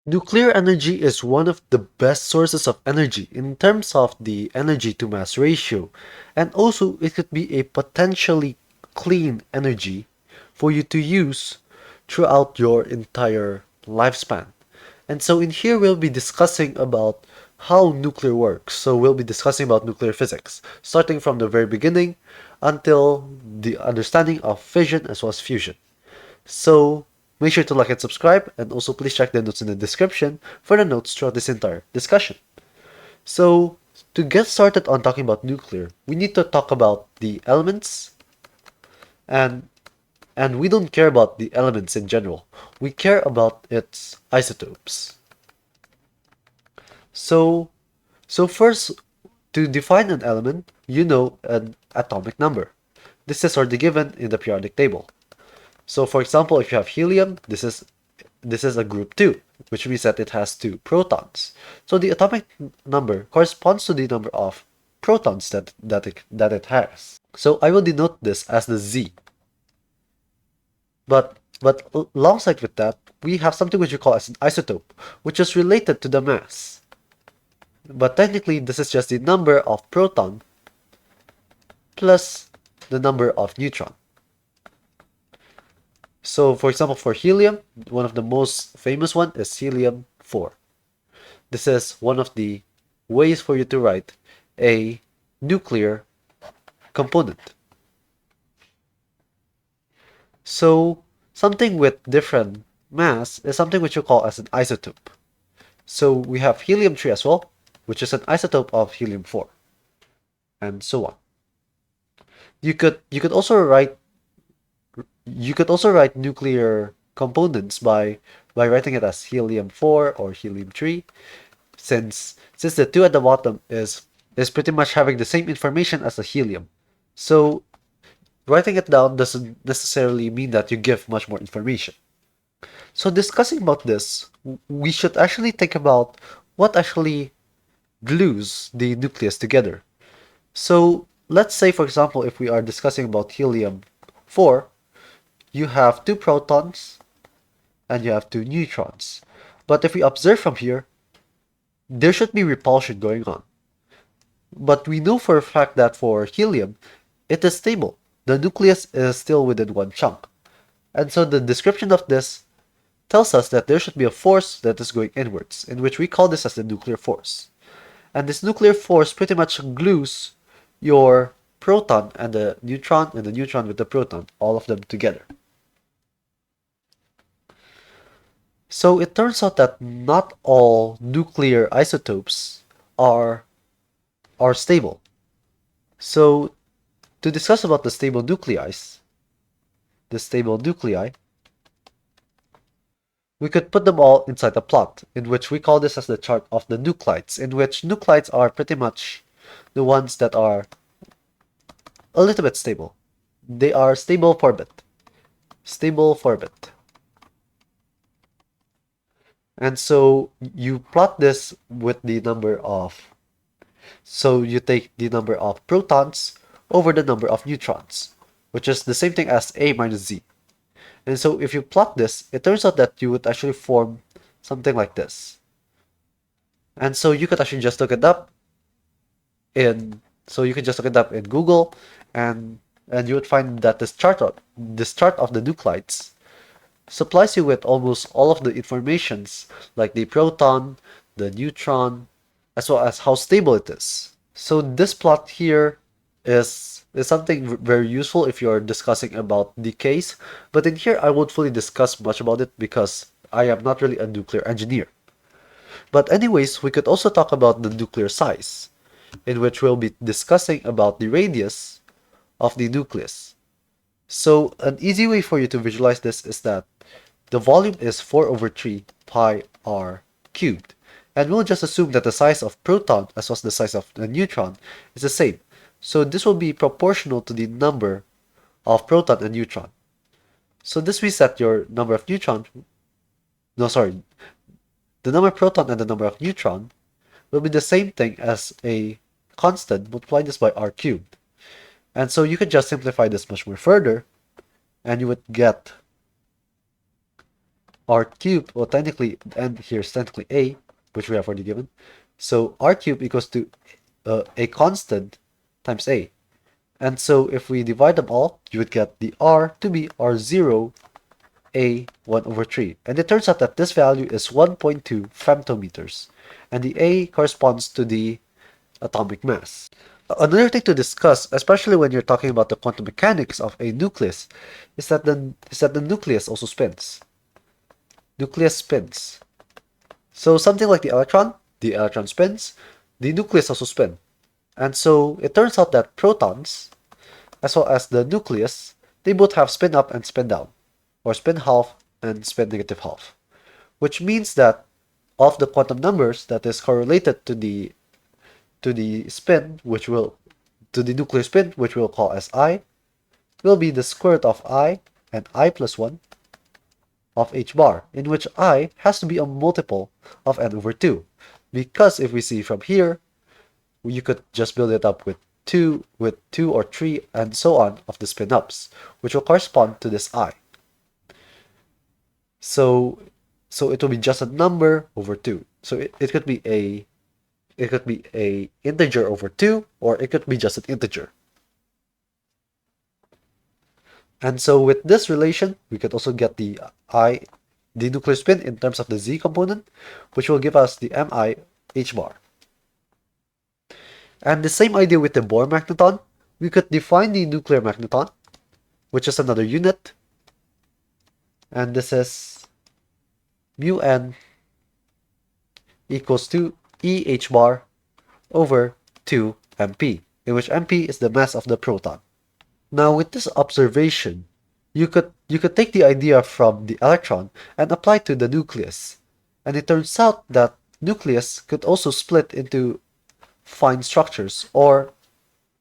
Nuclear energy is one of the best sources of energy in terms of the energy to mass ratio, and also it could be a potentially clean energy for you to use throughout your entire lifespan. And so in here we'll be discussing about how nuclear works. So we'll be discussing about nuclear physics, starting from the very beginning until the understanding of fission as well as fusion. So make sure to like and subscribe, and also please check the notes in the description for the notes throughout this entire discussion. So to get started on talking about nuclear, we need to talk about the elements, and we don't care about the elements in general. We care about its isotopes. So first, to define an element, you know an atomic number. This is already given in the periodic table. So for example, if you have helium, this is a group 2, which means that it has 2 protons. So the atomic number corresponds to the number of protons that it has. So I will denote this as the Z. But alongside with that, we have something which we call as an isotope, which is related to the mass. But technically, this is just the number of proton plus the number of neutron. So for example, for helium, one of the most famous one is helium-4. This is one of the ways for you to write a nuclear component. So something with different mass is something which you call as an isotope. So we have helium-3 as well, which is an isotope of helium-4, and so on. You could also write nuclear components by writing it as helium-4 or helium-3, since the 2 at the bottom is pretty much having the same information as the helium. So writing it down doesn't necessarily mean that you give much more information. So discussing about this, we should actually think about what actually glues the nucleus together. So let's say, for example, if we are discussing about helium-4, you have 2 protons and you have 2 neutrons. But if we observe from here, there should be repulsion going on. But we know for a fact that for helium, it is stable. The nucleus is still within one chunk. And so the description of this tells us that there should be a force that is going inwards, in which we call this as the nuclear force. And this nuclear force pretty much glues your proton and the neutron with the proton, all of them together. So it turns out that not all nuclear isotopes are stable. So to discuss about the stable nuclei, we could put them all inside a plot, in which we call this as the chart of the nuclides, in which nuclides are pretty much the ones that are a little bit stable. They are stable for a bit. And so you plot this with the number of, so you take the number of protons over the number of neutrons, which is the same thing as A minus Z. And so if you plot this, it turns out that you would actually form something like this. And so you could actually just look it up in Google, and you would find that this chart of the nuclides supplies you with almost all of the informations, like the proton, the neutron, as well as how stable it is. So this plot here is something very useful if you're discussing about decays, but in here I won't fully discuss much about it because I am not really a nuclear engineer. But anyways, we could also talk about the nuclear size, in which we'll be discussing about the radius of the nucleus. So an easy way for you to visualize this is that the volume is 4 over 3 pi r cubed. And we'll just assume that the size of proton as well as the size of the neutron is the same. So this will be proportional to the number of proton and neutron. So this means that your number of neutron, the number of proton and the number of neutron will be the same thing as a constant multiplied this by r cubed. And so you could just simplify this much more further, and you would get r cubed, well, technically, and here's technically a, which we have already given. So r cubed equals to a constant times a. And so if we divide them all, you would get the r to be r0 a 1 over 3. And it turns out that this value is 1.2 femtometers. And the a corresponds to the atomic mass. Another thing to discuss, especially when you're talking about the quantum mechanics of a nucleus, is that the nucleus also spins. Nucleus spins. So something like the electron spins, the nucleus also spins. And so it turns out that protons, as well as the nucleus, they both have spin up and spin down, or spin half and spin negative half. Which means that of the quantum numbers that is correlated to the spin, to the nuclear spin, which we'll call as I, will be the square root of I and I plus 1 of h bar, in which I has to be a multiple of n over 2. Because if we see from here, you could just build it up with 2 or 3 and so on of the spin ups, which will correspond to this I. So it will be just a number over 2. So it could be a integer over 2, or it could be just an integer. And so with this relation, we could also get the nuclear spin in terms of the z component, which will give us the mi h bar. And the same idea with the Bohr magneton, we could define the nuclear magneton, which is another unit, and this is mu n equals to eh bar over 2 mp, in which mp is the mass of the proton. Now with this observation, you could take the idea from the electron and apply it to the nucleus. And it turns out that nucleus could also split into fine structures, or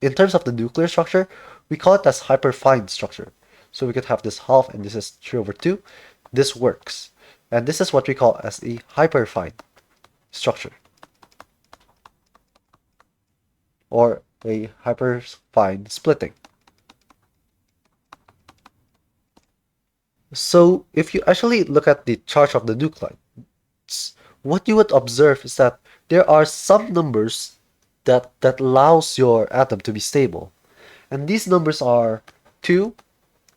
in terms of the nuclear structure, we call it as hyperfine structure. So we could have this half and this is 3 over 2. This works. And this is what we call as a hyperfine structure, or a hyperfine splitting. So if you actually look at the charge of the nuclide, what you would observe is that there are some numbers that allows your atom to be stable. And these numbers are 2,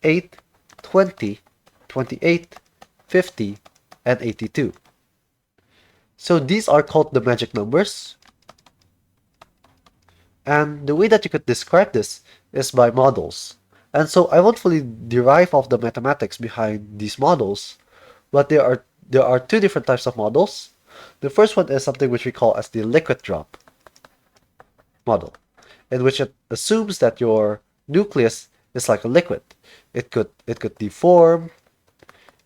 8, 20, 28, 50, and 82. So these are called the magic numbers. And the way that you could describe this is by models. And so I won't fully derive off the mathematics behind these models, but there are two different types of models. The first one is something which we call as the liquid drop model, in which it assumes that your nucleus is like a liquid. It could deform,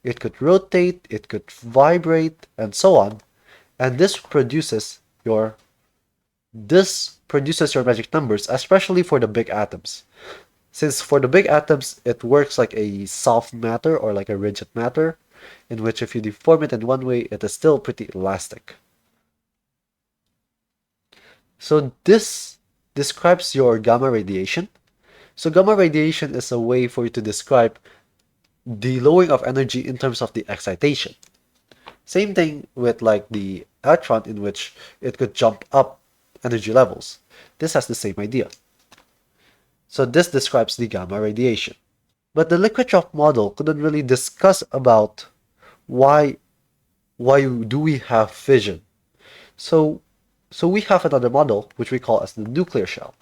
it could rotate, it could vibrate, and so on. And this produces your magic numbers, especially for the big atoms. Since for the big atoms, it works like a soft matter or like a rigid matter, in which if you deform it in one way, it is still pretty elastic. So this describes your gamma radiation. So gamma radiation is a way for you to describe the lowering of energy in terms of the excitation. Same thing with like the electron, in which it could jump up energy levels. This has the same idea. So this describes the gamma radiation. But the liquid drop model couldn't really discuss about why do we have fission. So we have another model which we call as the nuclear shell.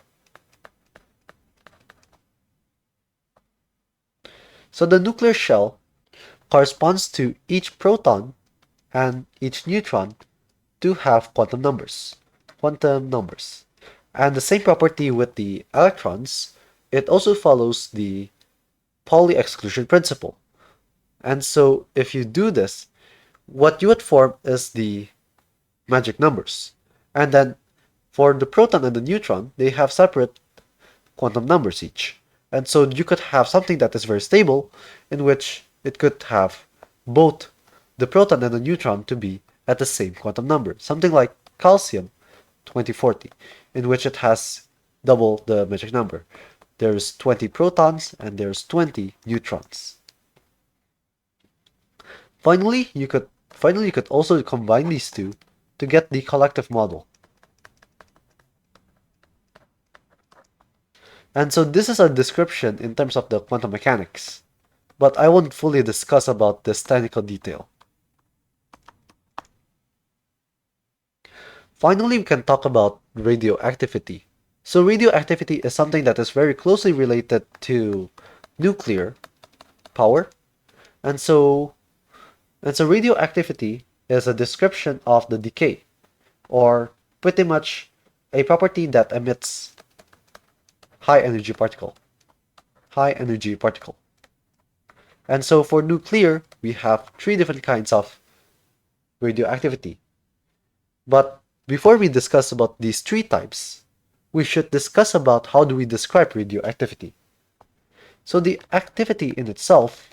So the nuclear shell corresponds to each proton and each neutron to have quantum numbers. And the same property with the electrons, it also follows the Pauli exclusion principle. And so if you do this, what you would form is the magic numbers. And then for the proton and the neutron, they have separate quantum numbers each. And so you could have something that is very stable, in which it could have both the proton and the neutron to be at the same quantum number. Something like calcium 2040, in which it has double the magic number. There's 20 protons and there's 20 neutrons. Finally, you could also combine these two to get the collective model. And so this is a description in terms of the quantum mechanics, but I won't fully discuss about this technical detail. Finally, we can talk about radioactivity. So radioactivity is something that is very closely related to nuclear power. And so, radioactivity is a description of the decay, or pretty much a property that emits high energy particle. High energy particle. And so for nuclear, we have three different kinds of radioactivity. But before we discuss about these three types, we should discuss about how do we describe radioactivity. So the activity in itself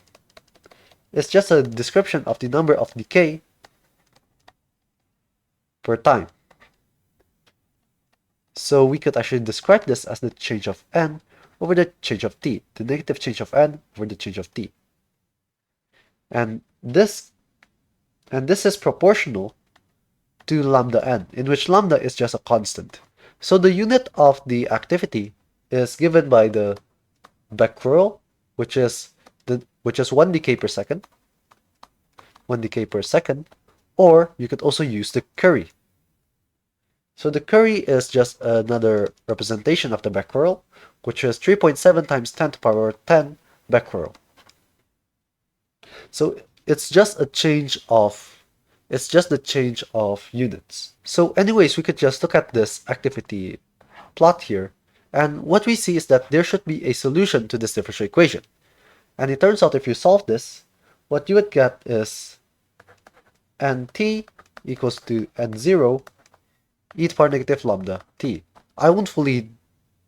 is just a description of the number of decay per time. So we could actually describe this as the change of n over the change of t, the negative change of n over the change of t. And this is proportional to lambda n, in which lambda is just a constant. So the unit of the activity is given by the becquerel, which is 1 decay per second. 1 decay per second, or you could also use the Curie. So the Curie is just another representation of the becquerel, which is 3.7 times 10 to the power 10 becquerel. So it's just a change of units. So anyways, we could just look at this activity plot here, and what we see is that there should be a solution to this differential equation. And it turns out if you solve this, what you would get is nt equals to n0 e to the power negative lambda t. I won't fully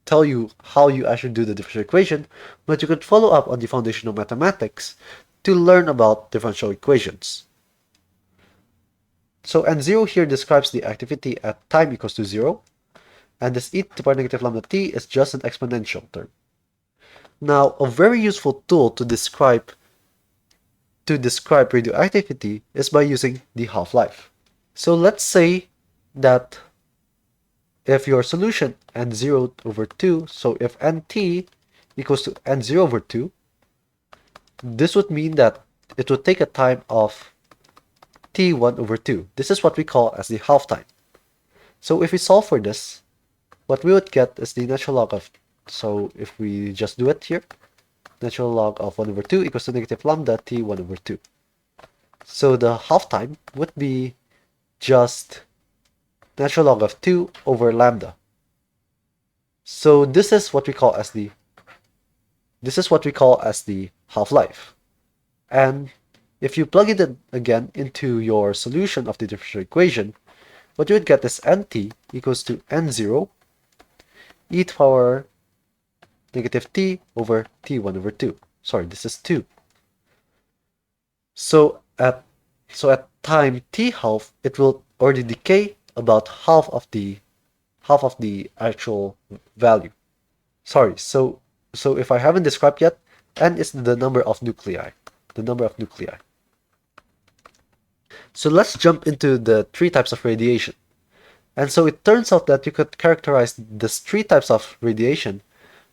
tell you how you actually do the differential equation, but you could follow up on the foundation of mathematics to learn about differential equations. So n0 here describes the activity at time equals to 0, and this e to the power negative lambda t is just an exponential term. Now, a very useful tool to describe radioactivity is by using the half-life. So let's say that if your solution n0 over 2, so if nt equals to n0 over 2, this would mean that it would take a time of t1 over 2. This is what we call as the half time. So if we solve for this, what we would get is the natural log of, so if we just do it here, natural log of 1 over 2 equals to negative lambda t1 over 2. So the half time would be just natural log of 2 over lambda. So this is what we call as the half-life. And if you plug it in again into your solution of the differential equation, what you would get is nt equals to n0 e to the power negative t over t1 over 2. Sorry, this is 2. So at time t half, it will already decay about half of the actual value. Sorry, so if I haven't described yet, n is the number of nuclei. So let's jump into the three types of radiation. And so it turns out that you could characterize these three types of radiation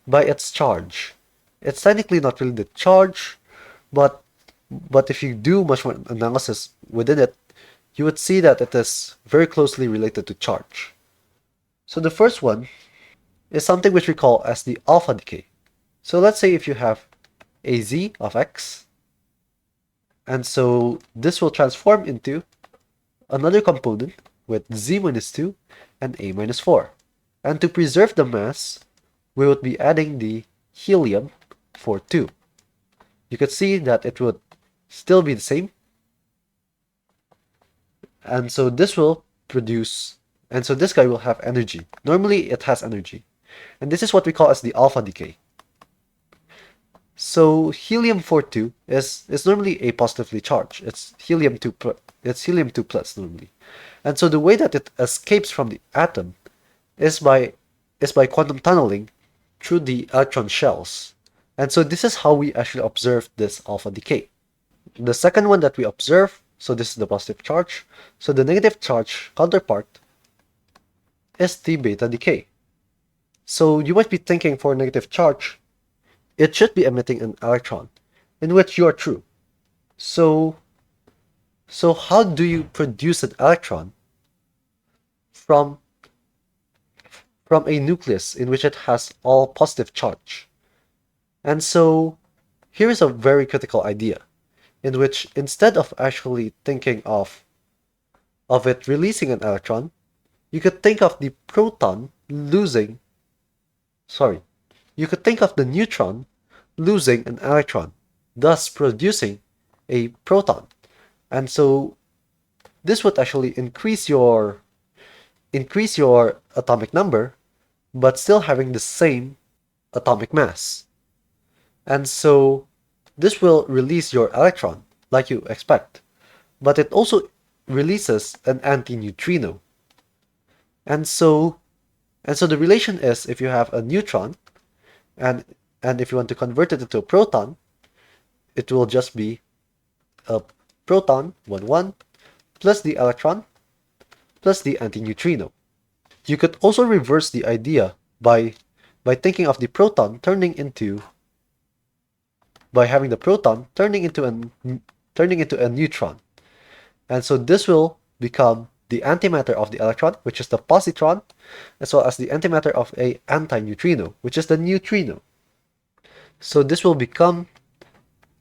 by its charge. It's technically not really the charge, but if you do much more analysis within it, you would see that it is very closely related to charge. So the first one is something which we call as the alpha decay. So let's say if you have a z of x, and so this will transform into another component with z minus 2 and a minus 4. And to preserve the mass, we would be adding the helium for 2. You could see that it would still be the same. And so this will produce, and so this guy will have energy. Normally it has energy. And this is what we call as the alpha decay. So helium-42 is normally a positively charged. It's helium-2 plus normally. And so the way that it escapes from the atom is by quantum tunneling through the electron shells. And so this is how we actually observe this alpha decay. the second one that we observe, so this is the positive charge, so the negative charge counterpart is the beta decay. So you might be thinking for negative charge, it should be emitting an electron, in which you are true. So how do you produce an electron from a nucleus in which it has all positive charge? And so here is a very critical idea, in which instead of actually thinking of it releasing an electron, you could think of the proton losing, sorry, you could think of the neutron losing an electron, thus producing a proton. And so this would actually increase your atomic number, but still having the same atomic mass. And so this will release your electron like you expect, but it also releases an antineutrino. And so the relation is, if you have a neutron and if you want to convert it into a proton, it will just be a proton 1 1 plus the electron plus the antineutrino. You could also reverse the idea by thinking of the proton turning into, by having the proton turning into a neutron. And so this will become the antimatter of the electron, which is the positron, as well as the antimatter of a antineutrino, which is the neutrino. So this will become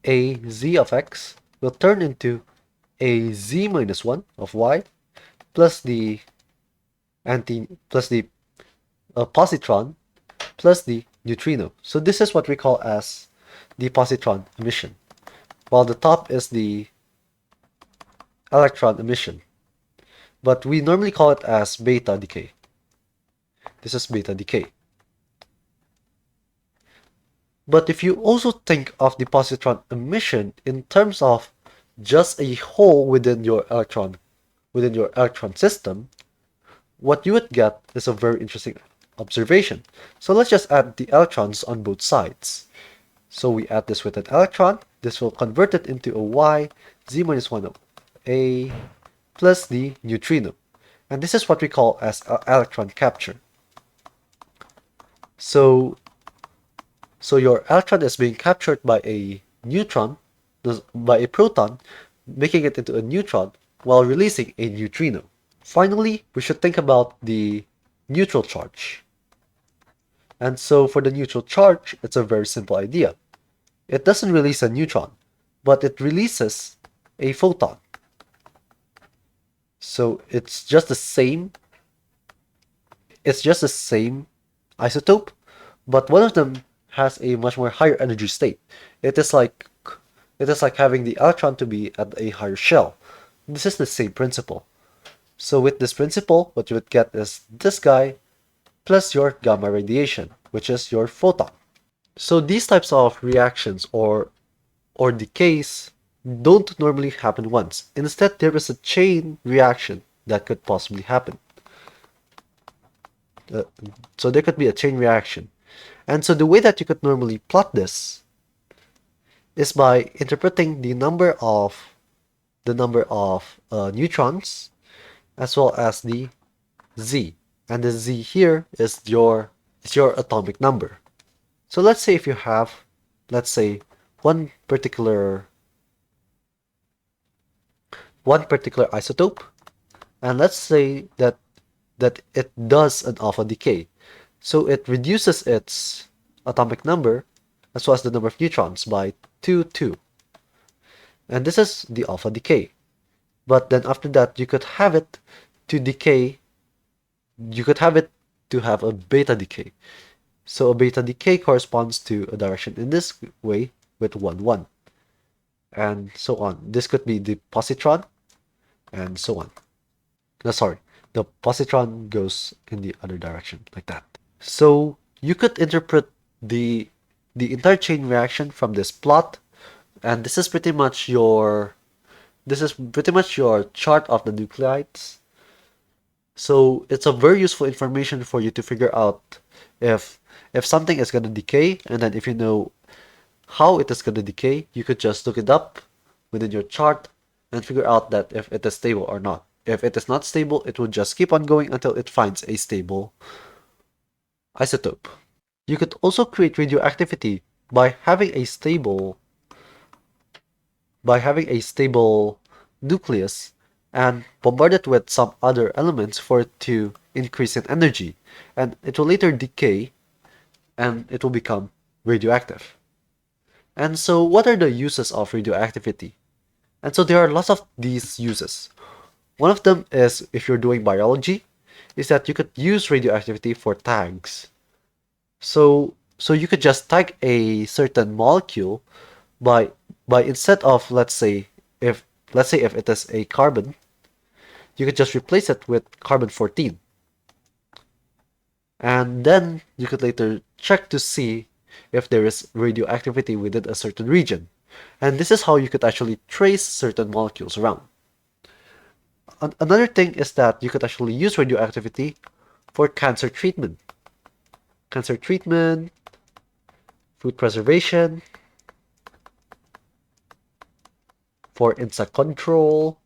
a z of x will turn into a z minus 1 of y plus the positron plus the neutrino. So this is what we call as the positron emission, while the top is the electron emission. But we normally call it as beta decay. This is beta decay. But if you also think of the positron emission in terms of just a hole within your electron system, what you would get is a very interesting observation. So let's just add the electrons on both sides. So we add this with an electron. This will convert it into a y z minus 1 of a plus the neutrino. And this is what we call as electron capture. So your electron is being captured by a neutron, by a proton, making it into a neutron while releasing a neutrino. Finally, we should think about the neutral charge. And so for the neutral charge, it's a very simple idea. It doesn't release a neutron, but it releases a photon. So it's just the same isotope, but one of them has a much more higher energy state. It is like having the electron to be at a higher shell. This is the same principle. So with this principle, what you would get is this guy plus your gamma radiation, which is your photon. So these types of reactions or decays don't normally happen once. Instead, there is a chain reaction that could possibly happen. So there could be a chain reaction. And so the way that you could normally plot this is by interpreting the number of neutrons as well as the z. And the z here is your atomic number. So let's say if you have, let's say, one particular isotope, and let's say that it does an alpha decay. So it reduces its atomic number as well as the number of neutrons by 2, 2. And this is the alpha decay. But then after that, you could have it to decay. You could have it to have a beta decay. So a beta decay corresponds to a direction in this way with 1, 1. And so on. This could be the positron, and so on. No, sorry. The positron goes in the other direction, like that. So you could interpret the entire chain reaction from this plot, and this is pretty much your chart of the nuclides. So it's a very useful information for you to figure out if something is going to decay, and then if you know how it is going to decay, you could just look it up within your chart and figure out that if it is stable or not. If it is not stable, it will just keep on going until it finds a stable isotope. You could also create radioactivity by having a stable nucleus and bombard it with some other elements for it to increase in energy, and it will later decay and it will become radioactive. And so what are the uses of radioactivity? And so there are lots of these uses. One of them is, if you're doing biology, is that you could use radioactivity for tags. So you could just tag a certain molecule by instead of, let's say if it is a carbon, you could just replace it with carbon 14. And then you could later check to see if there is radioactivity within a certain region. And this is how you could actually trace certain molecules around. Another thing is that you could actually use radioactivity for cancer treatment. Cancer treatment, food preservation, for insect control.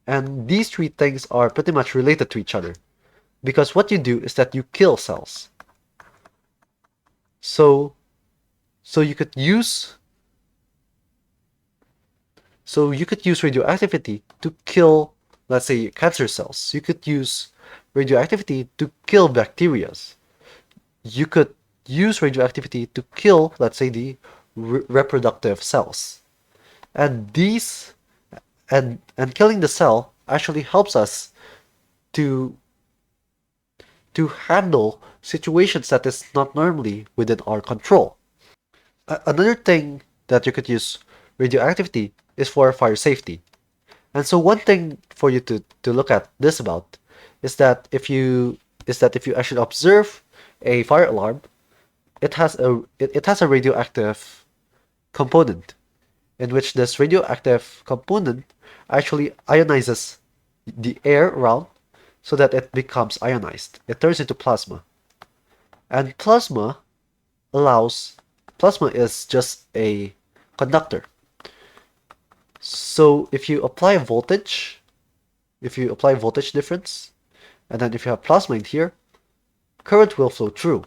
And these three things are pretty much related to each other, because what you do is that you kill cells. So you could use radioactivity to kill, let's say, cancer cells. You could use radioactivity to kill bacteria. You could use radioactivity to kill, let's say, the reproductive cells. And these and killing the cell actually helps us to handle situations that is not normally within our control. Another thing that you could use radioactivity is for fire safety. And so one thing for you to look at this about is that if you actually observe a fire alarm, it has a radioactive component, in which this radioactive component actually ionizes the air around so that it becomes ionized. It turns into plasma. And plasma is just a conductor. So if you apply voltage difference, and then if you have plasma in here, current will flow through.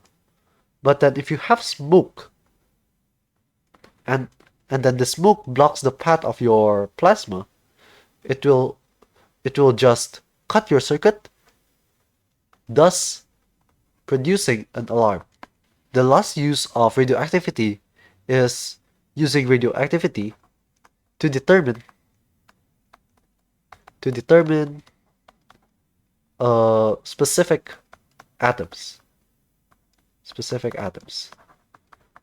But then if you have smoke, and then the smoke blocks the path of your plasma, it will just cut your circuit, thus producing an alarm. The last use of radioactivity is using radioactivity to determine specific atoms.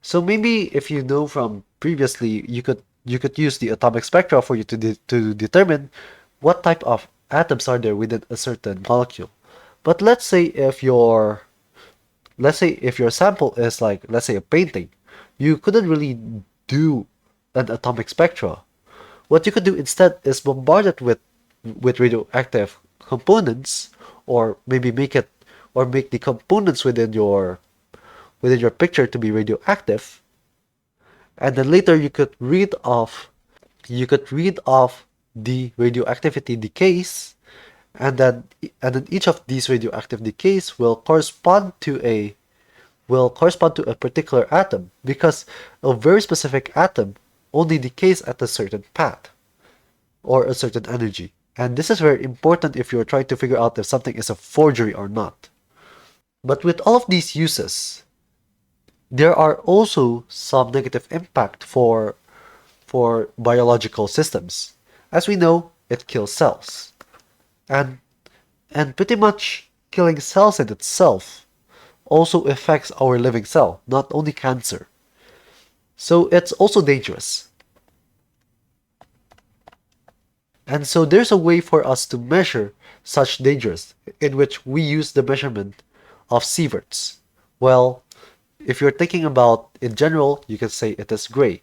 So maybe if you know from previously, you could use the atomic spectra for you to determine what type of atoms are there within a certain molecule. But let's say if your sample is like, let's say, a painting, you couldn't really do an atomic spectra. What you could do instead is bombard it with radioactive components, or maybe make the components within your picture to be radioactive, and then later you could read off the radioactivity decays, and then each of these radioactive decays will correspond to a particular atom, because a very specific atom only decays at a certain path or a certain energy. And this is very important if you're trying to figure out if something is a forgery or not. But with all of these uses, there are also some negative impact for biological systems. As we know, it kills cells. And pretty much killing cells in itself also affects our living cell, not only cancer. So it's also dangerous. And so there's a way for us to measure such dangers, in which we use the measurement of sieverts. Well, if you're thinking about in general, you can say it is gray.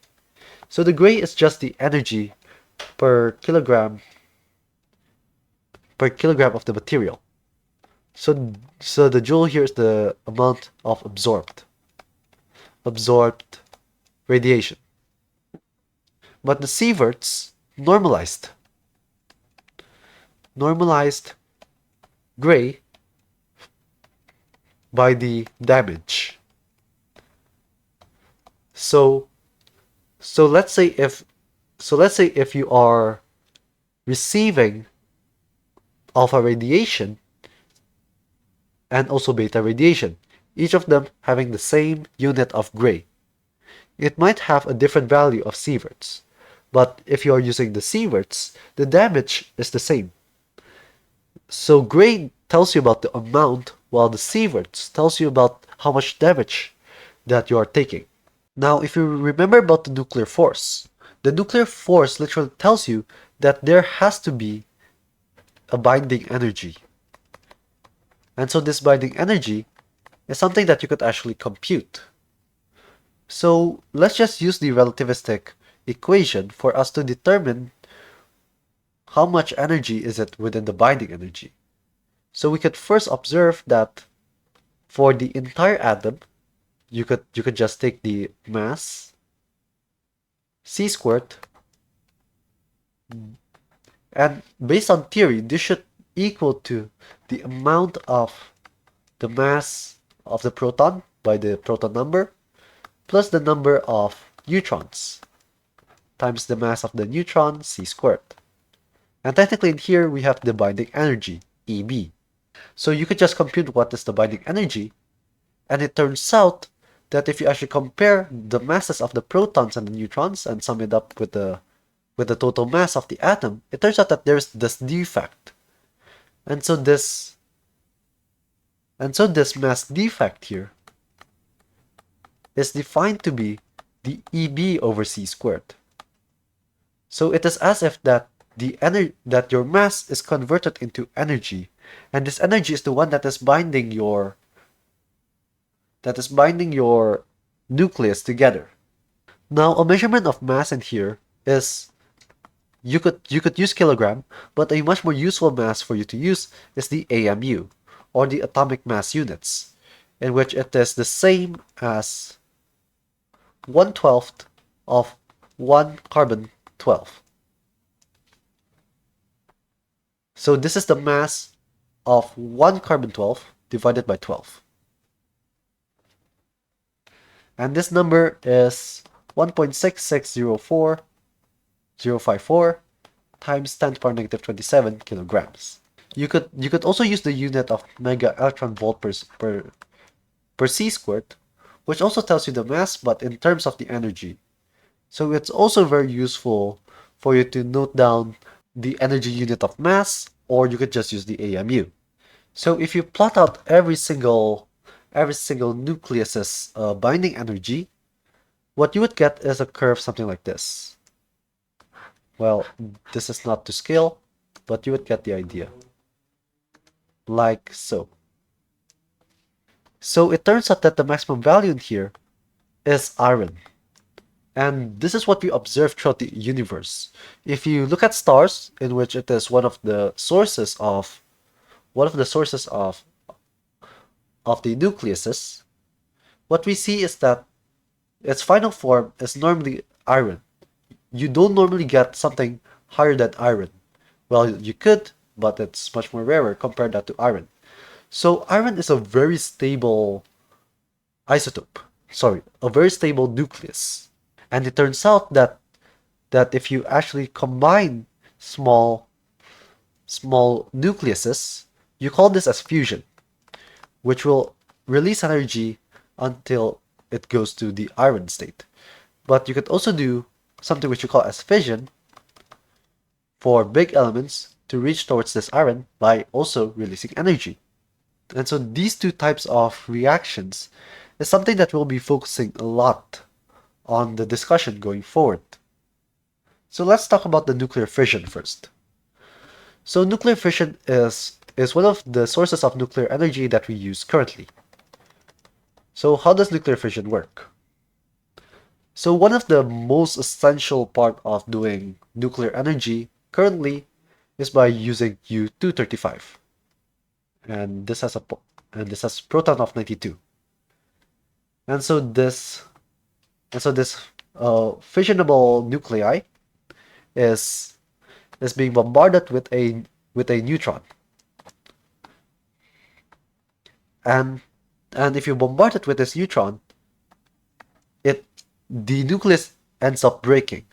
So the gray is just the energy per kilogram of the material. So the joule here is the amount of absorbed radiation. but the sieverts normalized gray by the damage. So so let's say if you are receiving alpha radiation and also beta radiation, each of them having the same unit of gray, it might have a different value of sieverts. But if you are using the sieverts, the damage is the same. So gray tells you about the amount, while the sieverts tells you about how much damage that you are taking. Now, if you remember about the nuclear force literally tells you that there has to be a binding energy. And so this binding energy is something that you could actually compute. So let's just use the relativistic equation for us to determine how much energy is it within the binding energy. So we could first observe that for the entire atom, you could just take the mass c squared, and based on theory, this should equal to the amount of the mass of the proton by the proton number plus the number of neutrons times the mass of the neutron c squared. And technically in here we have the binding energy, EB. So you could just compute what is the binding energy, and it turns out that if you actually compare the masses of the protons and the neutrons and sum it up with the total mass of the atom, it turns out that there's this defect. And so this mass defect here is defined to be the EB over c squared. So it is as if that that your mass is converted into energy, and this energy is the one that is binding your nucleus together. Now, a measurement of mass in here is you could use kilogram, but a much more useful mass for you to use is the AMU, or the atomic mass units, in which it is the same as 1/12 of 1 carbon 12. So this is the mass of 1 carbon 12 divided by 12. And this number is 1.6604054 times 10 to the power negative 27 kilograms. You could also use the unit of mega electron volt per c squared, which also tells you the mass, but in terms of the energy. So it's also very useful for you to note down the energy unit of mass, or you could just use the AMU. So if you plot out every single nucleus's binding energy, what you would get is a curve something like this. Well, this is not to scale, but you would get the idea. Like so. So it turns out that the maximum value in here is iron. And this is what we observe throughout the universe. If you look at stars, in which it is one of the sources of the nucleuses, what we see is that its final form is normally iron. You don't normally get something higher than iron. Well, you could, but it's much more rarer compared that to iron. So iron is a very stable isotope. Sorry, a very stable nucleus. And it turns out that if you actually combine small nucleuses, you call this as fusion, which will release energy until it goes to the iron state. But you could also do something which you call as fission for big elements to reach towards this iron by also releasing energy. And so these two types of reactions is something that we'll be focusing a lot on the discussion going forward. So let's talk about the nuclear fission first. So nuclear fission is one of the sources of nuclear energy that we use currently. So how does nuclear fission work? So one of the most essential part of doing nuclear energy currently is by using U-235. And this has proton of 92. And so this fissionable nuclei is being bombarded with a neutron. And if you bombard it with this neutron, the nucleus ends up breaking.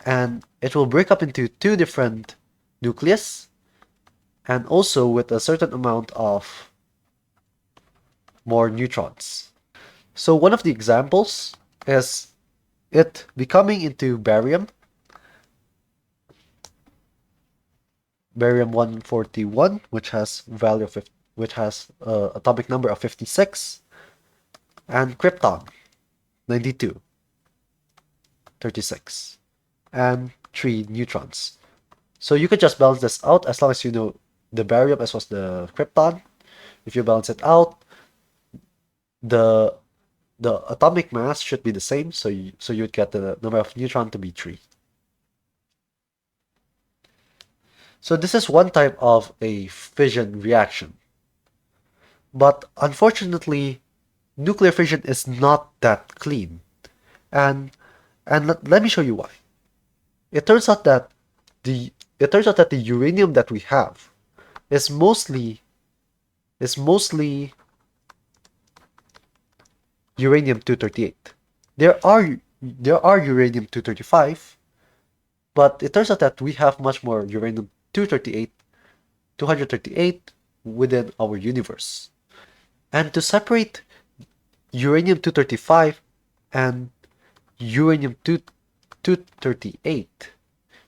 And it will break up into two different nucleus, and also with a certain amount of more neutrons. So one of the examples is it becoming into barium 141, which has atomic number of 56, and krypton 92, 36, and 3 neutrons. So you could just balance this out as long as you know the barium as well as the krypton. If you balance it out, the atomic mass should be the same, so you'd get the number of neutron to be 3. So this is one type of a fission reaction. But unfortunately, nuclear fission is not that clean. And let me show you why. It turns out that the uranium that we have is mostly uranium-238. There are uranium-235, but it turns out that we have much more uranium-238 within our universe. And to separate uranium-235 and uranium-238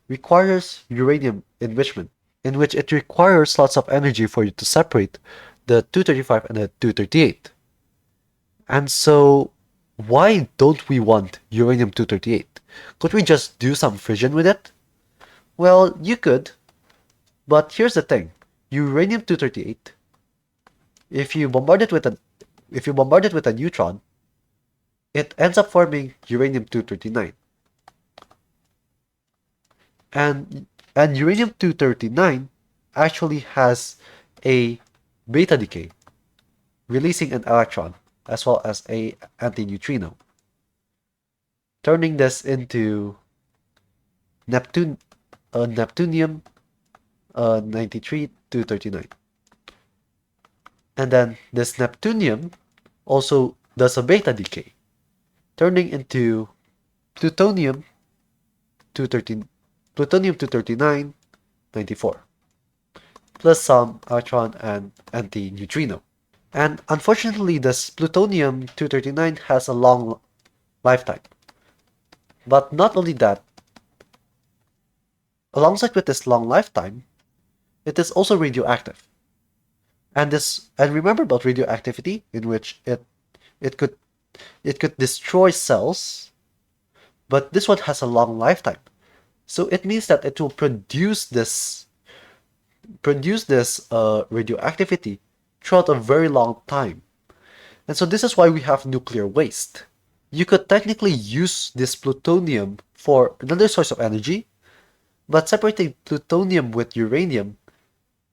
requires uranium enrichment, in which it requires lots of energy for you to separate the 235 and the 238. And so, why don't we want uranium-238? Could we just do some fission with it? Well, you could, but here's the thing. Uranium-238, if you bombard it with a neutron, it ends up forming uranium-239. And uranium-239 actually has a beta decay, releasing an electron as well as a antineutrino, turning this into neptunium 93-239. And then this neptunium also does a beta decay, turning into plutonium 239 94, plus some electron and antineutrino. And unfortunately, this plutonium 239 has a long lifetime. But not only that, alongside with this long lifetime, it is also radioactive. And remember about radioactivity, in which it could destroy cells, but this one has a long lifetime. So it means that it will produce this radioactivity throughout a very long time. And so this is why we have nuclear waste. You could technically use this plutonium for another source of energy, but separating plutonium with uranium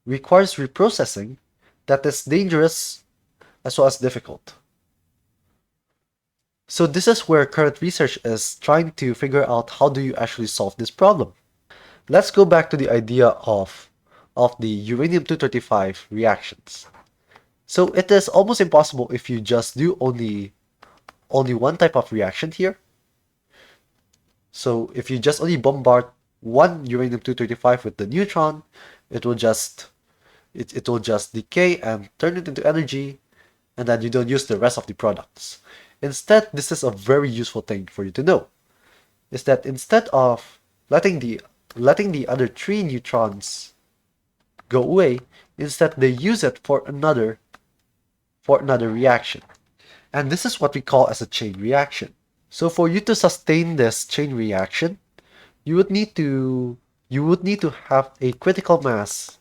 requires reprocessing that is dangerous as well as difficult. So this is where current research is trying to figure out how do you actually solve this problem. Let's go back to the idea of the uranium-235 reactions. So it is almost impossible if you just do only one type of reaction here. So if you just only bombard one uranium-235 with the neutron, it will just decay and turn it into energy, and then you don't use the rest of the products. Instead, this is a very useful thing for you to know, is that instead of letting the other 3 neutrons go away, instead they use it for another reaction. And this is what we call as a chain reaction. So for you to sustain this chain reaction, you would need to have a critical mass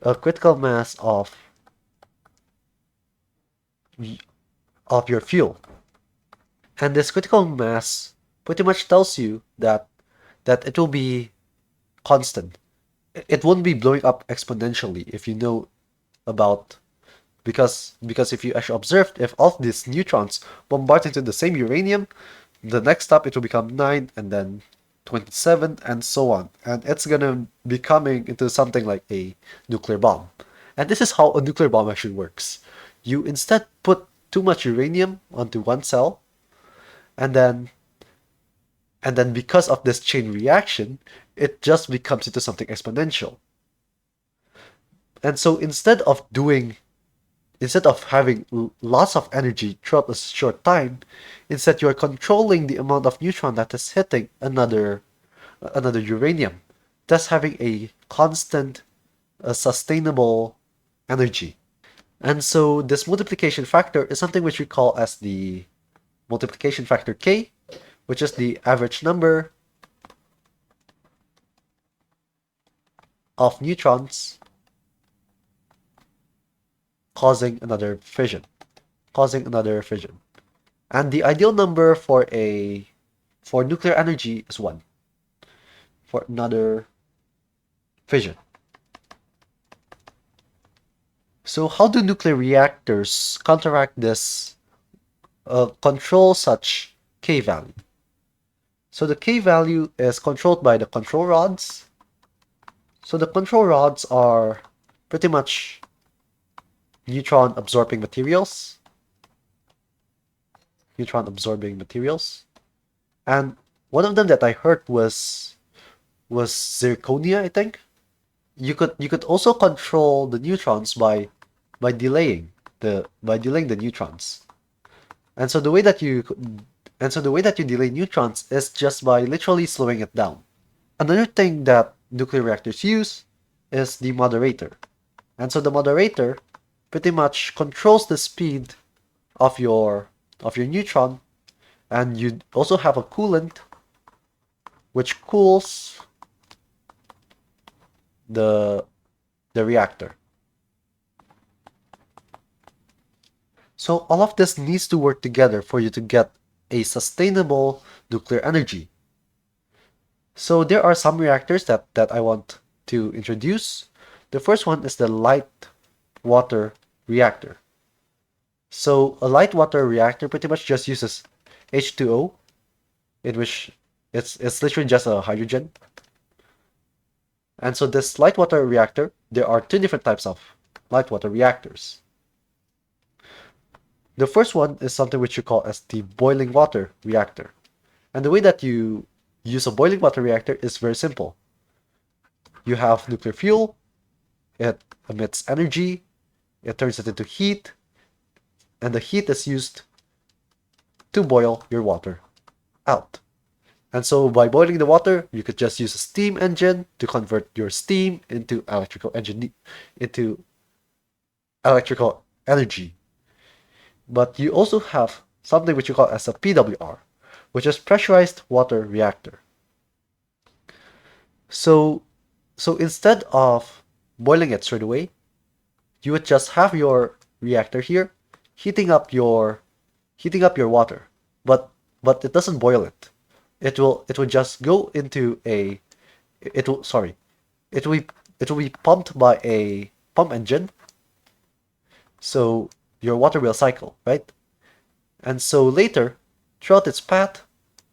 of your fuel. And this critical mass pretty much tells you that it will be constant. It won't be blowing up exponentially if you know about, because if you actually observed, if all of these neutrons bombard into the same uranium, the next step it will become 9, and then 27, and so on. And it's gonna be coming into something like a nuclear bomb. And this is how a nuclear bomb actually works. You instead put too much uranium onto one cell, and then because of this chain reaction, it just becomes into something exponential. And so instead of having lots of energy throughout a short time, instead you are controlling the amount of neutron that is hitting another uranium, thus having a constant, sustainable energy. And so this multiplication factor is something which we call as the multiplication factor K, which is the average number of neutrons causing another fission. And the ideal number for nuclear energy is 1 for another fission. So how do nuclear reactors counteract this, control such K value? So the K value is controlled by the control rods. So the control rods are pretty much neutron absorbing materials. And one of them that I heard was zirconia, I think. You could also control the neutrons by delaying the neutrons. And so the way that you delay neutrons is just by literally slowing it down. Another thing that nuclear reactors use is the moderator. And so the moderator pretty much controls the speed of your neutron, and you also have a coolant which cools the reactor. So all of this needs to work together for you to get a sustainable nuclear energy. So there are some reactors that I want to introduce. The first one is the light water reactor. So a light water reactor pretty much just uses H2O, in which it's literally just a hydrogen. And so this light water reactor, there are 2 different types of light water reactors. The first one is something which you call as the boiling water reactor. And the way that you use a boiling water reactor is very simple. You have nuclear fuel, it emits energy, it turns it into heat, and the heat is used to boil your water out. And so by boiling the water, you could just use a steam engine to convert your steam into electrical energy. But you also have something which you call as a PWR, which is pressurized water reactor. So instead of boiling it straight away, you would just have your reactor here heating up your water, but it doesn't boil it. It will just go into it will be pumped by a pump engine. So your water will cycle, right? And so later, throughout its path,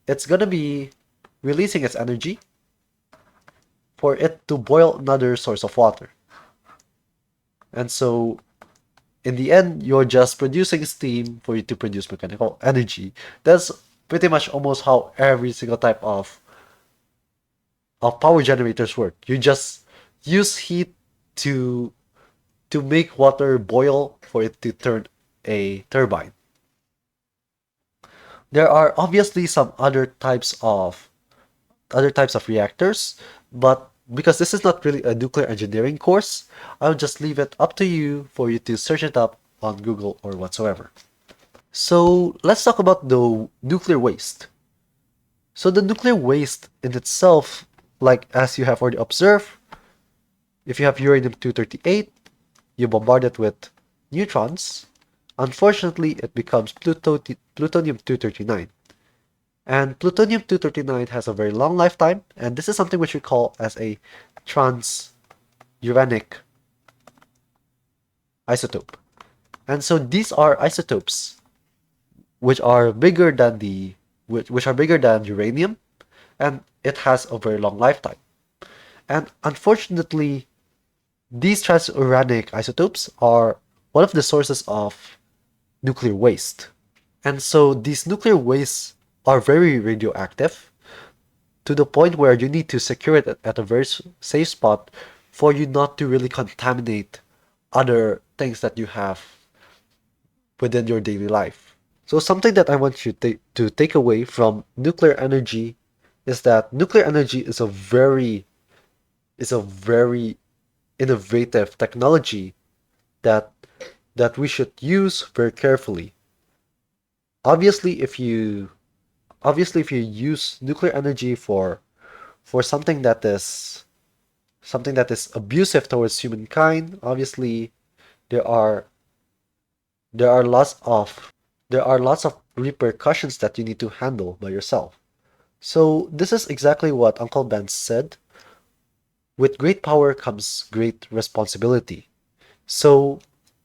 it's gonna be releasing its energy for it to boil another source of water. And so in the end, you're just producing steam for you to produce mechanical energy. That's pretty much almost how every single type of power generators work. You just use heat to make water boil for it to turn a turbine. There are obviously some other types of reactors, but because this is not really a nuclear engineering course, I'll just leave it up to you for you to search it up on Google or whatsoever. So let's talk about the nuclear waste. So the nuclear waste in itself, like as you have already observed, if you have uranium-238, you bombard it with neutrons. Unfortunately, it becomes plutonium-239. And plutonium-239 has a very long lifetime, and this is something which we call as a transuranic isotope. And so these are isotopes which are bigger than uranium, and it has a very long lifetime. And unfortunately, these transuranic isotopes are one of the sources of nuclear waste. And so these nuclear wastes are very radioactive to the point where you need to secure it at a very safe spot for you not to really contaminate other things that you have within your daily life. So something that I want you to take away from nuclear energy is that nuclear energy is a very innovative technology that that we should use very carefully. Obviously, if you use nuclear energy for something that is abusive towards humankind, obviously there are there are lots of repercussions that you need to handle by yourself. So this is exactly what Uncle Ben said. With great power comes great responsibility. So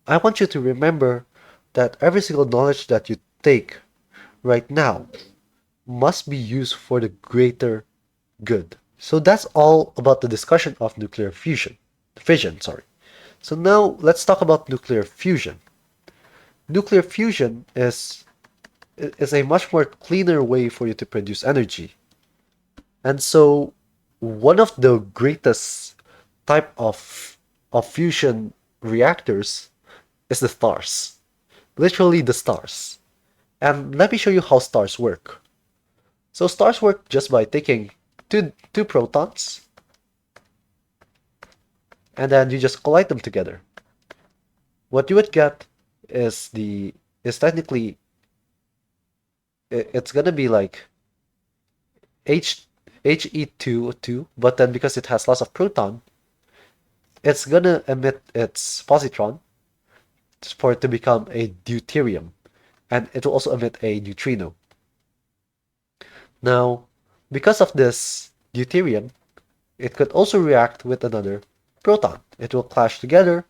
I want you to remember that every single knowledge that you take right now must be used for the greater good. So that's all about the discussion of nuclear fission, sorry. So now let's talk about nuclear fusion. Nuclear fusion is a much more cleaner way for you to produce energy. And so one of the greatest type of fusion reactors is the stars. Literally the stars. And let me show you how stars work. So stars work just by taking two protons and then you just collide them together. What you would get is technically it's gonna be like H He2O2, but then because it has lots of proton, it's gonna emit its positron for it to become a deuterium, and it will also emit a neutrino. Now, because of this deuterium, it could also react with another proton. It will clash together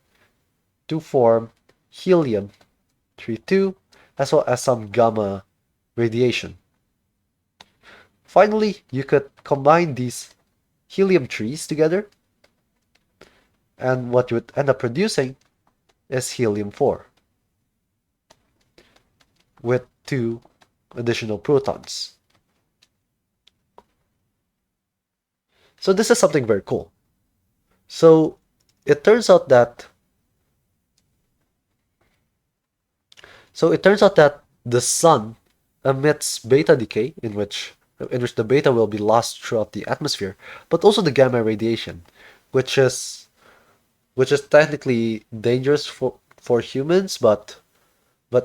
to form helium-32, as well as some gamma radiation. Finally, you could combine these helium trees together, and what you would end up producing is helium-4 with two additional protons. So this is something very cool. So it turns out that the sun emits beta decay, in which the beta will be lost throughout the atmosphere, but also the gamma radiation, which is technically dangerous for humans, but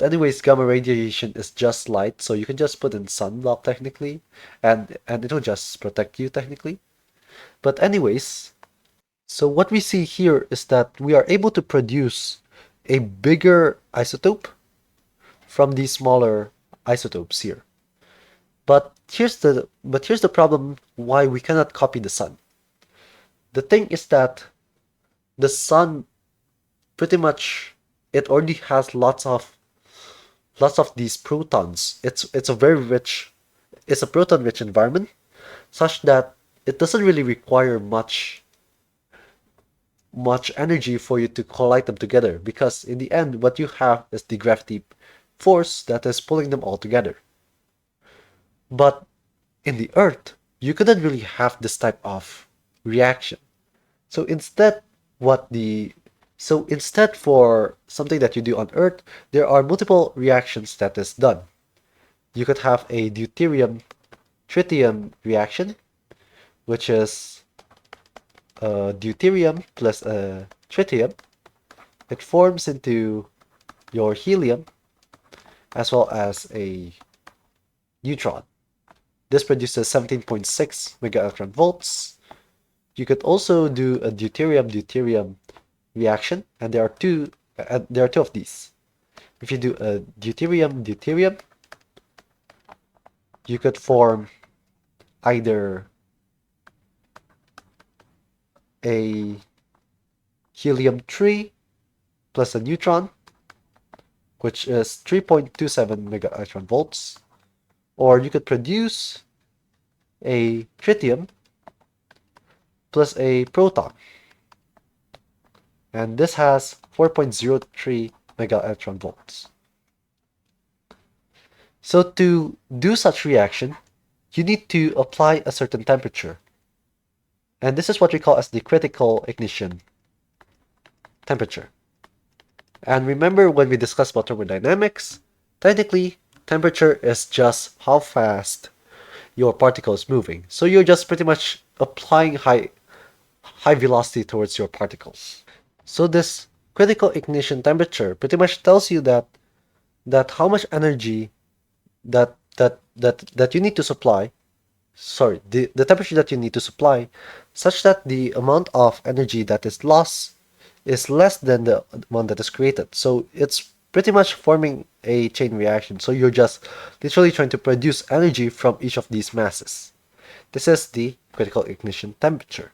anyways, gamma radiation is just light, so you can just put in sunblock technically, and it'll just protect you technically. But anyways, so what we see here is that we are able to produce a bigger isotope from these smaller isotopes here. But here's the problem why we cannot copy the sun. The thing is that the sun pretty much it already has lots of these protons. It's a proton rich environment such that it doesn't really require much energy for you to collide them together, because in the end what you have is the gravity force that is pulling them all together. But in the earth you couldn't really have this type of reaction. So instead what the so instead, for something that you do on earth, there are multiple reactions that is done. You could have a deuterium tritium reaction, which is deuterium plus tritium. It forms into your helium as well as a neutron. This produces 17.6 megaelectron volts. You could also do a deuterium-deuterium reaction, and there are two of these. If you do a deuterium-deuterium, you could form either a helium-3 plus a neutron, which is 3.27 megaelectron volts, or you could produce a tritium plus a proton. And this has 4.03 mega electron volts. So to do such reaction, you need to apply a certain temperature. And this is what we call as the critical ignition temperature. And remember when we discussed about thermodynamics, technically temperature is just how fast your particle is moving. So you're just pretty much applying high velocity towards your particles. So this critical ignition temperature pretty much tells you that how much energy that you need to supply, sorry, the temperature that you need to supply, such that the amount of energy that is lost is less than the one that is created. So it's pretty much forming a chain reaction. So you're just literally trying to produce energy from each of these masses. This is the critical ignition temperature.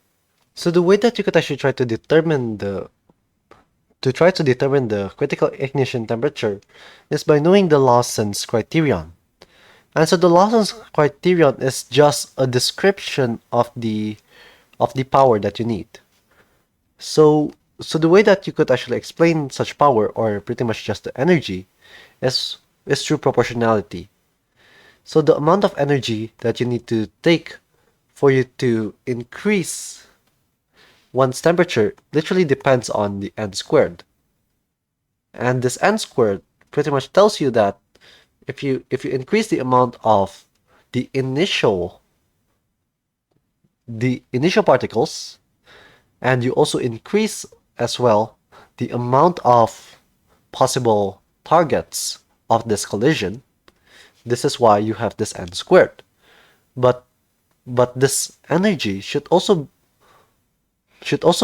So the way that you could actually try to determine the critical ignition temperature is by knowing the Lawson's criterion. And so the Lawson's criterion is just a description of the power that you need. So the way that you could actually explain such power, or pretty much just the energy, is through proportionality. So the amount of energy that you need to take for you to increase one's temperature literally depends on the n squared. And this n squared pretty much tells you that if you increase the amount of the initial particles, and you also increase as well the amount of possible targets of this collision, this is why you have this n squared. But this energy should also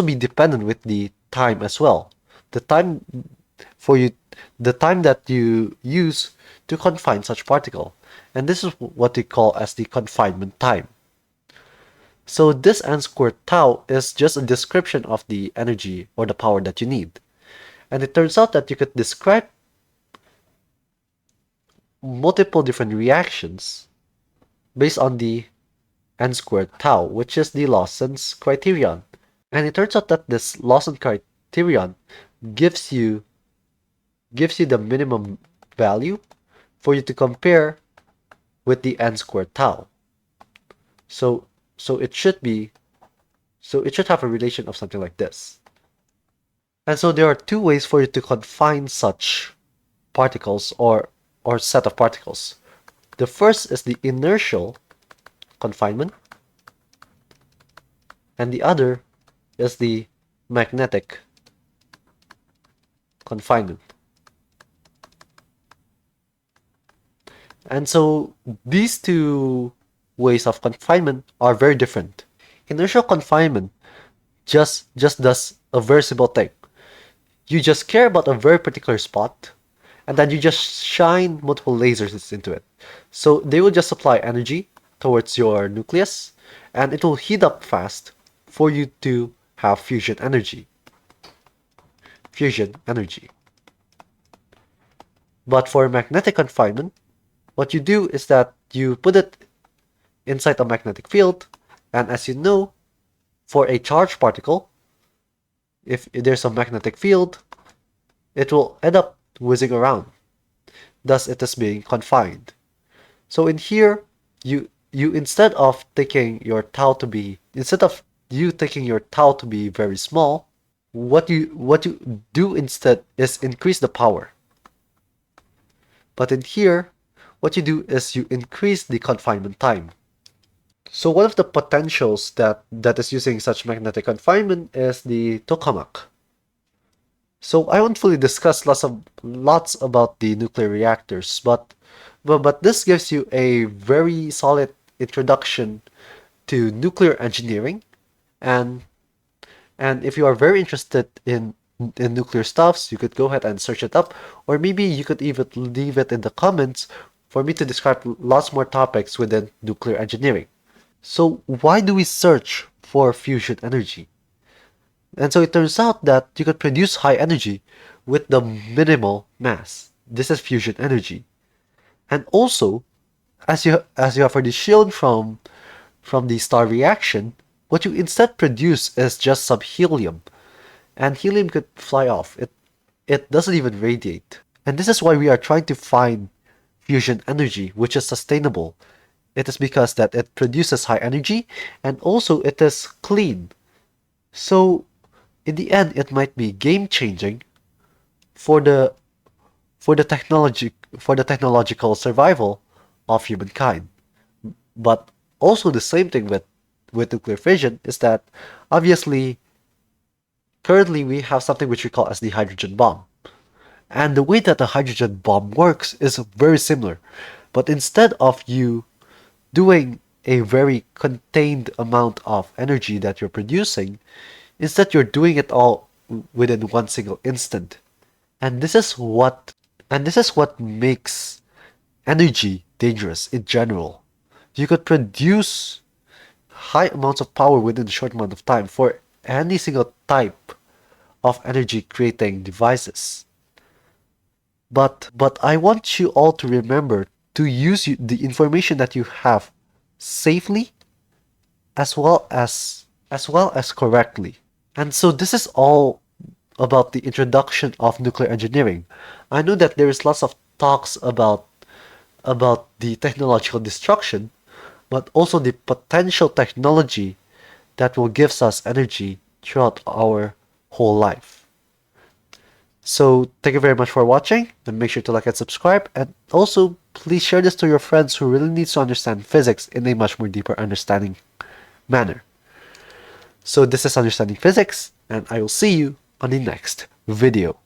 be dependent with the time as well. The time that you use to confine such particle. And this is what we call as the confinement time. So this n squared tau is just a description of the energy or the power that you need. And it turns out that you could describe multiple different reactions based on the n squared tau, which is the Lawson's criterion. And it turns out that this Lawson criterion gives you the minimum value for you to compare with the n squared tau. So it should have a relation of something like this. And so there are two ways for you to confine such particles or set of particles. The first is the inertial confinement, and the other is the magnetic confinement. And so these two ways of confinement are very different. Inertial confinement just does a very simple thing. You just care about a very particular spot, and then you just shine multiple lasers into it. So they will just supply energy towards your nucleus, and it will heat up fast for you to have fusion energy. But for magnetic confinement, what you do is that you put it inside a magnetic field, and as you know, for a charged particle, if there's a magnetic field, it will end up whizzing around. Thus, it is being confined. So in here, you instead of taking your tau to be very small, what you do instead is increase the power. But in here, what you do is you increase the confinement time. So one of the potentials that is using such magnetic confinement is the tokamak. So I won't fully discuss lots about the nuclear reactors, but this gives you a very solid introduction to nuclear engineering, and if you are very interested in nuclear stuffs, you could go ahead and search it up, or maybe you could even leave it in the comments for me to describe lots more topics within nuclear engineering. So why do we search for fusion energy? And so it turns out that you could produce high energy with the minimal mass. This is fusion energy. And also, as you have already shown from from the star reaction, what you instead produce is just some helium. And helium could fly off. It doesn't even radiate. And this is why we are trying to find fusion energy, which is sustainable. It is because that it produces high energy and also it is clean. So in the end, it might be game changing for the for the technological survival of humankind. But also the same thing with nuclear fission is that obviously currently we have something which we call as the hydrogen bomb. And the way that the hydrogen bomb works is very similar. But instead of you doing a very contained amount of energy that you're producing, instead you're doing it all within one single instant. And this is what makes energy dangerous in general. You could produce high amounts of power within a short amount of time for any single type of energy creating devices. But I want you all to remember to use the information that you have safely as well as correctly. And so this is all about the introduction of nuclear engineering. I know that there is lots of talks about the technological destruction, but also the potential technology that will give us energy throughout our whole life. So thank you very much for watching, and make sure to like and subscribe, and also please share this to your friends who really need to understand physics in a much more deeper understanding manner. So this is Understanding Physics, and I will see you on the next video.